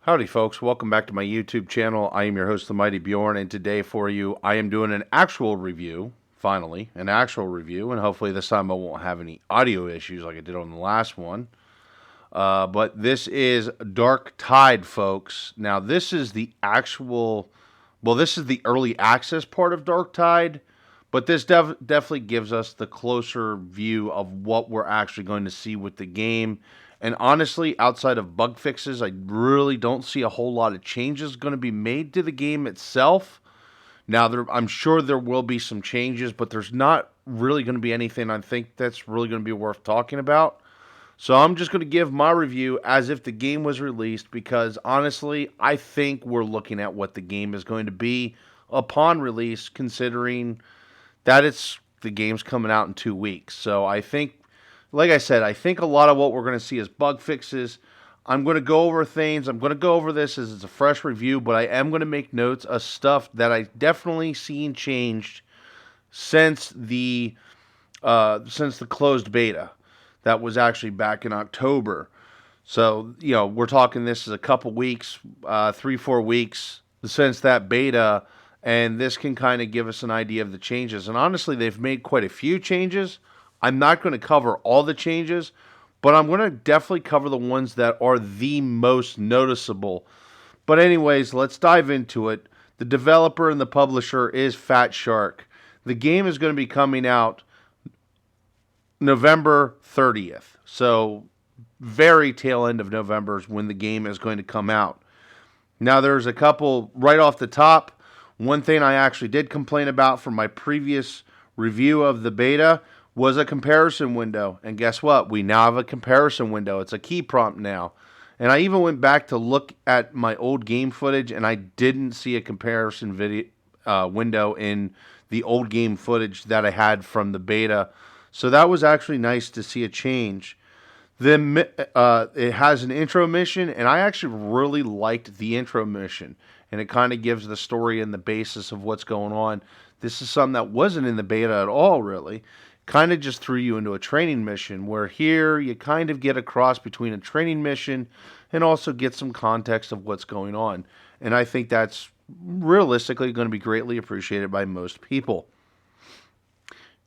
Howdy, folks. Welcome back to my YouTube channel. I am your host, The Mighty Bjorn, and today for you, I am doing an actual review, finally, an actual review, and hopefully this time I won't have any audio issues like I did on the last one. But this is Darktide, folks. Now, this is the actual, this is the early access part of Darktide, but this definitely gives us the closer view of what we're actually going to see with the game. And honestly, outside of bug fixes, I really don't see a whole lot of changes going to be made to the game itself. Now, I'm sure there will be some changes, but there's not really going to be anything I think that's really going to be worth talking about. So I'm just going to give my review as if the game was released because honestly, I think we're looking at what the game is going to be upon release, considering that the game's coming out in 2 weeks. So I think, like I said, I think a lot of what we're going to see is bug fixes. I'm going to go over things. I'm going to go over this as it's a fresh review, but I am going to make notes of stuff that I definitely seen changed since the closed beta that was actually back in October. So, we're talking this is a couple weeks, 3-4 weeks since that beta, and this can kind of give us an idea of the changes. And honestly, they've made quite a few changes. I'm not going to cover all the changes, but I'm going to definitely cover the ones that are the most noticeable. But anyways, let's dive into it. The developer and the publisher is Fat Shark. The game is going to be coming out November 30th. So very tail end of November is when the game is going to come out. Now there's a couple right off the top. One thing I actually did complain about from my previous review of the beta was a comparison window. And guess what? We now have a comparison window. It's a key prompt now. And I even went back to look at my old game footage, and I didn't see a comparison window in the old game footage that I had from the beta. So that was actually nice to see a change. Then it has an intro mission, and I actually really liked the intro mission. And it kind of gives the story and the basis of what's going on. This is something that wasn't in the beta at all, really. Kind of just threw you into a training mission, where here you kind of get a cross between a training mission and also get some context of what's going on. And I think that's realistically going to be greatly appreciated by most people.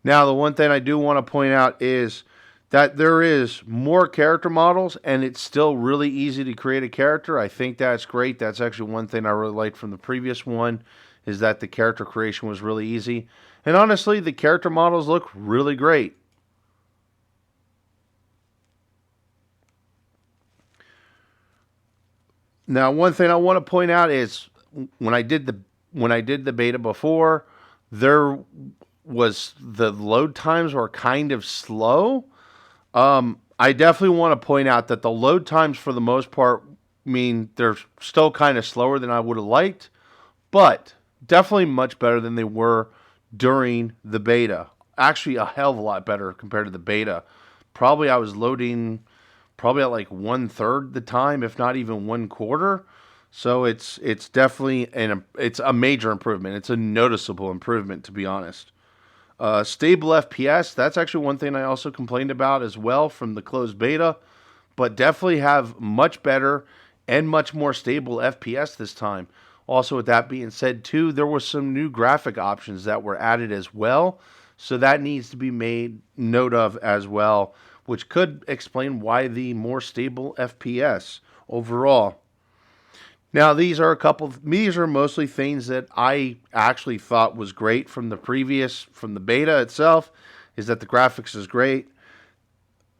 Now, the one thing I do want to point out is that there is more character models, and it's still really easy to create a character. I think that's great. That's actually one thing I really liked from the previous one, is that the character creation was really easy. And honestly, the character models look really great. Now, one thing I want to point out is when I did the beta before, there was the load times were kind of slow. I definitely want to point out that the load times for the most part mean they're still kind of slower than I would have liked, but definitely much better than they were during the beta. Actually, a hell of a lot better compared to the beta. Probably I was loading probably at like 1/3 the time, if not even 1/4. So it's definitely it's a major improvement. It's a noticeable improvement, to be honest. Stable FPS, that's actually one thing I also complained about as well from the closed beta, but definitely have much better and much more stable FPS this time. Also, with that being said, too, there were some new graphic options that were added as well, so that needs to be made note of as well, which could explain why the more stable FPS overall. Now, these are mostly things that I actually thought was great from the beta itself, is that the graphics is great.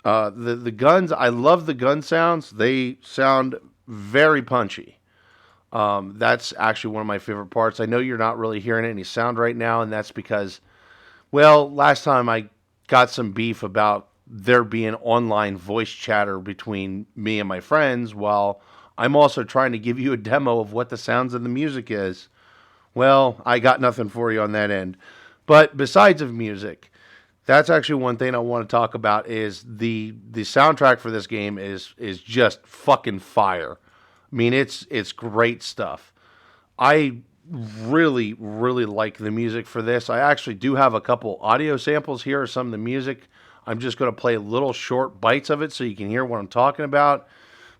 The guns, I love the gun sounds. They sound very punchy. That's actually one of my favorite parts. I know you're not really hearing any sound right now, and that's because, well, last time I got some beef about there being online voice chatter between me and my friends while I'm also trying to give you a demo of what the sounds of the music is. Well, I got nothing for you on that end. But besides of music, that's actually one thing I want to talk about is the soundtrack for this game is just fucking fire. I mean, it's great stuff. I really, really like the music for this. I actually do have a couple audio samples here of some of the music. I'm just going to play little short bites of it so you can hear what I'm talking about.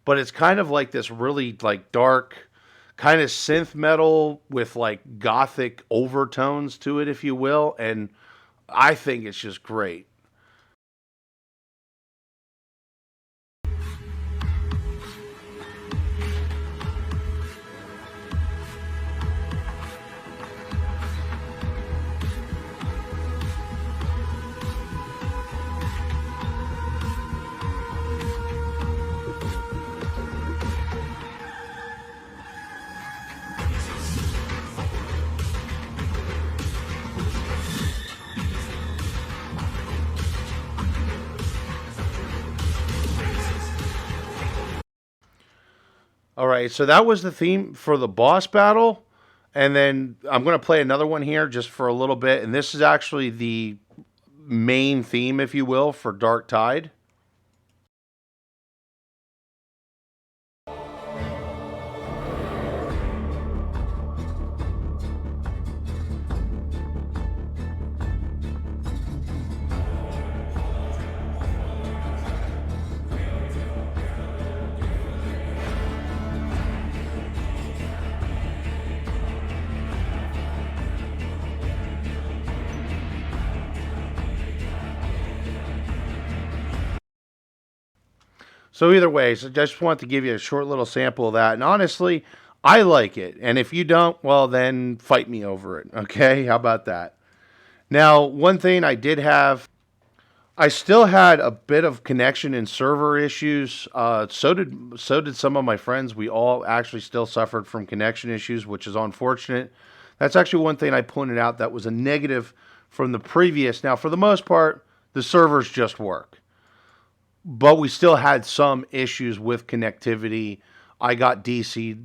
but it's kind of like this really like dark kind of synth metal with like gothic overtones to it, if you will, and I think it's just great. All right, so that was the theme for the boss battle. And then I'm going to play another one here just for a little bit. And this is actually the main theme, if you will, for Darktide. So either way, so just want to give you a short little sample of that. And honestly, I like it. And if you don't, well, then fight me over it. Okay? How about that? Now, one thing I did have, I still had a bit of connection and server issues. So did some of my friends. We all actually still suffered from connection issues, which is unfortunate. That's actually one thing I pointed out that was a negative from the previous. Now, for the most part, the servers just work, but we still had some issues with connectivity. I got DC'd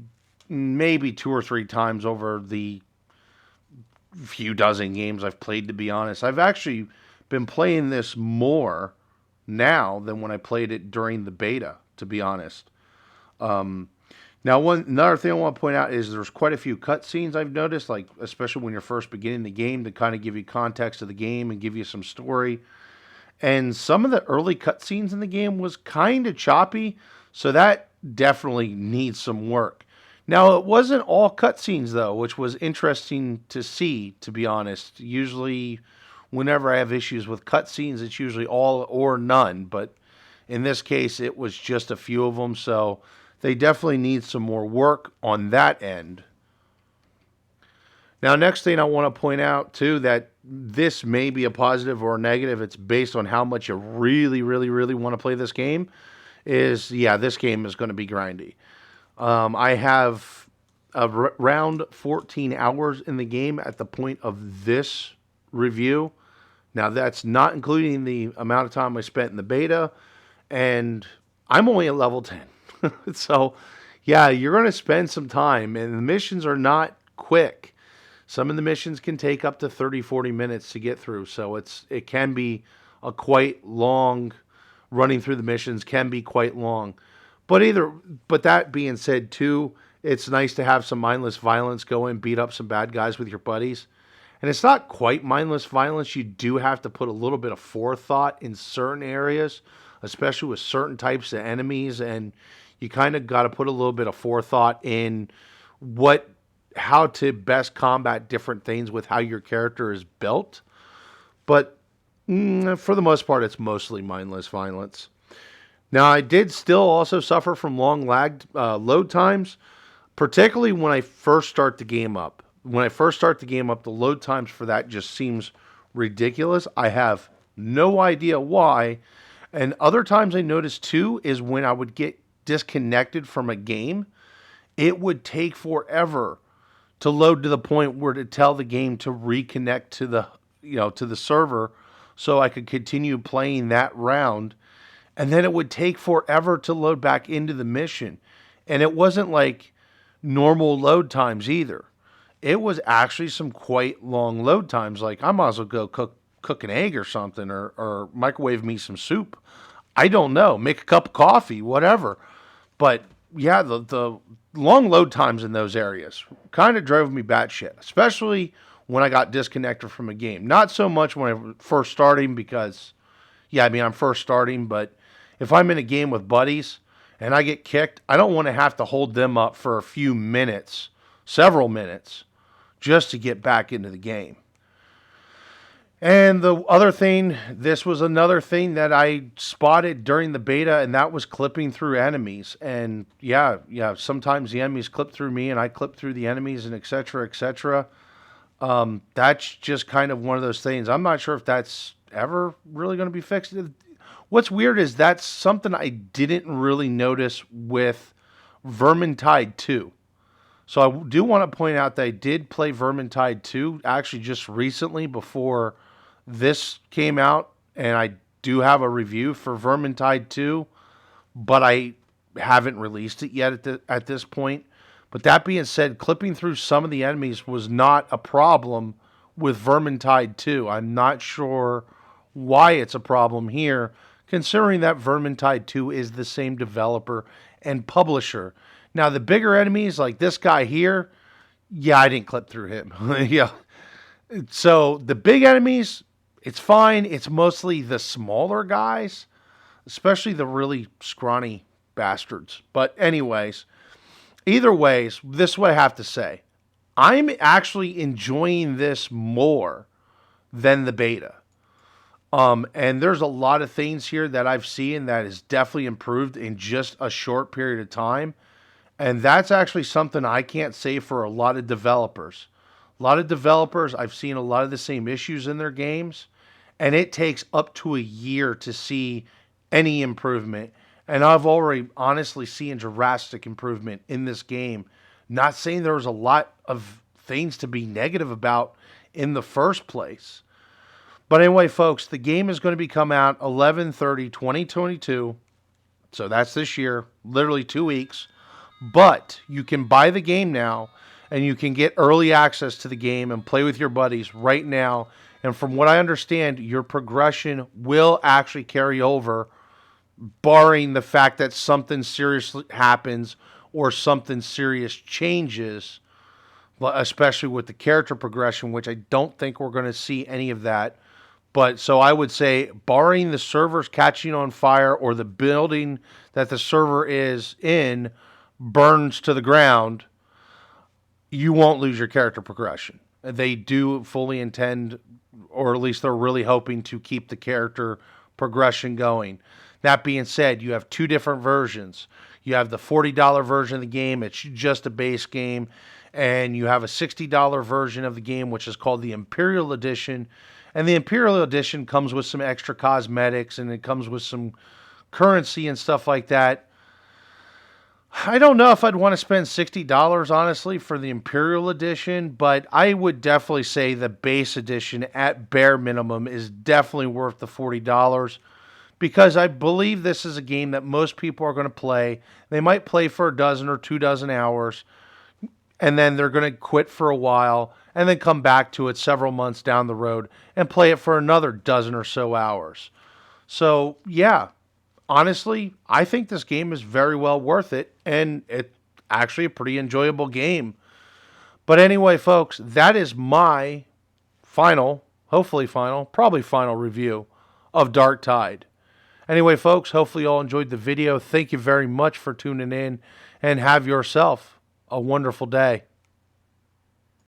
maybe 2 or 3 times over the few dozen games I've played, to be honest. I've actually been playing this more now than when I played it during the beta, to be honest. Um, Now, another thing I want to point out is there's quite a few cutscenes I've noticed, like especially when you're first beginning the game, to kind of give you context of the game and give you some story. And some of the early cutscenes in the game was kind of choppy, so that definitely needs some work. Now, it wasn't all cutscenes though, which was interesting to see, to be honest. Usually, whenever I have issues with cutscenes, it's usually all or none, but in this case, it was just a few of them, so they definitely need some more work on that end. Now, next thing I want to point out too, that this may be a positive or a negative. It's based on how much you really, really, really want to play this game. Is yeah, this game is going to be grindy. I have around 14 hours in the game at the point of this review. Now, that's not including the amount of time I spent in the beta, and I'm only at level 10. So, yeah, you're going to spend some time, and the missions are not quick. Some of the missions can take up to 30, 40 minutes to get through, so it can be a quite long running through the missions can be quite long. But that being said too, it's nice to have some mindless violence, go and beat up some bad guys with your buddies. And it's not quite mindless violence. You do have to put a little bit of forethought in certain areas, especially with certain types of enemies, and you kind of got to put a little bit of forethought in how to best combat different things with how your character is built. But for the most part, it's mostly mindless violence. Now, I did still also suffer from long lagged load times, particularly when I first start the game up. When I first start the game up, the load times for that just seems ridiculous. I have no idea why. And other times I noticed too is when I would get disconnected from a game, it would take forever to load to the point where to tell the game to reconnect to the server so I could continue playing that round. And then it would take forever to load back into the mission. And it wasn't like normal load times either. It was actually some quite long load times. Like I might as well go cook an egg or something, or microwave me some soup. I don't know. Make a cup of coffee, whatever. But yeah, the long load times in those areas kind of drove me batshit, especially when I got disconnected from a game. Not so much when I first starting because, yeah, I mean, I'm first starting, but if I'm in a game with buddies and I get kicked, I don't want to have to hold them up for a few minutes, several minutes, just to get back into the game. And the other thing, this was another thing that I spotted during the beta, and that was clipping through enemies. And yeah, sometimes the enemies clip through me, and I clip through the enemies, and etc., etc. That's just kind of one of those things. I'm not sure if that's ever really going to be fixed. What's weird is that's something I didn't really notice with Vermintide 2. So I do want to point out that I did play Vermintide 2 actually just recently before this came out, and I do have a review for Vermintide 2, but I haven't released it yet at this point. But that being said, clipping through some of the enemies was not a problem with Vermintide 2. I'm not sure why it's a problem here, considering that Vermintide 2 is the same developer and publisher. Now, the bigger enemies, like this guy here, yeah, I didn't clip through him. Yeah. So the big enemies, it's fine. It's mostly the smaller guys, especially the really scrawny bastards. But anyways, either ways, this is what I have to say. I'm actually enjoying this more than the beta. And there's a lot of things here that I've seen that is definitely improved in just a short period of time. And that's actually something I can't say for a lot of developers. A lot of developers, I've seen a lot of the same issues in their games, and it takes up to a year to see any improvement. And I've already honestly seen drastic improvement in this game. Not saying there was a lot of things to be negative about in the first place. But anyway, folks, the game is going to be come out 11/30/2022. So that's this year, literally 2 weeks. But you can buy the game now, and you can get early access to the game and play with your buddies right now. And from what I understand, your progression will actually carry over, barring the fact that something serious happens or something serious changes, especially with the character progression, which I don't think we're going to see any of that. But so I would say, barring the servers catching on fire or the building that the server is in burns to the ground, you won't lose your character progression. They do fully intend, or at least they're really hoping to keep the character progression going. That being said, you have two different versions. You have the $40 version of the game, it's just a base game, and you have a $60 version of the game, which is called the Imperial Edition. And the Imperial Edition comes with some extra cosmetics, and it comes with some currency and stuff like that. I don't know if I'd want to spend $60, honestly, for the Imperial Edition, but I would definitely say the base edition, at bare minimum, is definitely worth the $40, because I believe this is a game that most people are going to play. They might play for a dozen or 2 dozen hours, and then they're going to quit for a while, and then come back to it several months down the road and play it for another dozen or so hours. So, yeah. Honestly, I think this game is very well worth it, and it's actually a pretty enjoyable game. But anyway, folks, that is my final, hopefully final, probably final review of Darktide. Anyway, folks, hopefully you all enjoyed the video. Thank you very much for tuning in, and have yourself a wonderful day.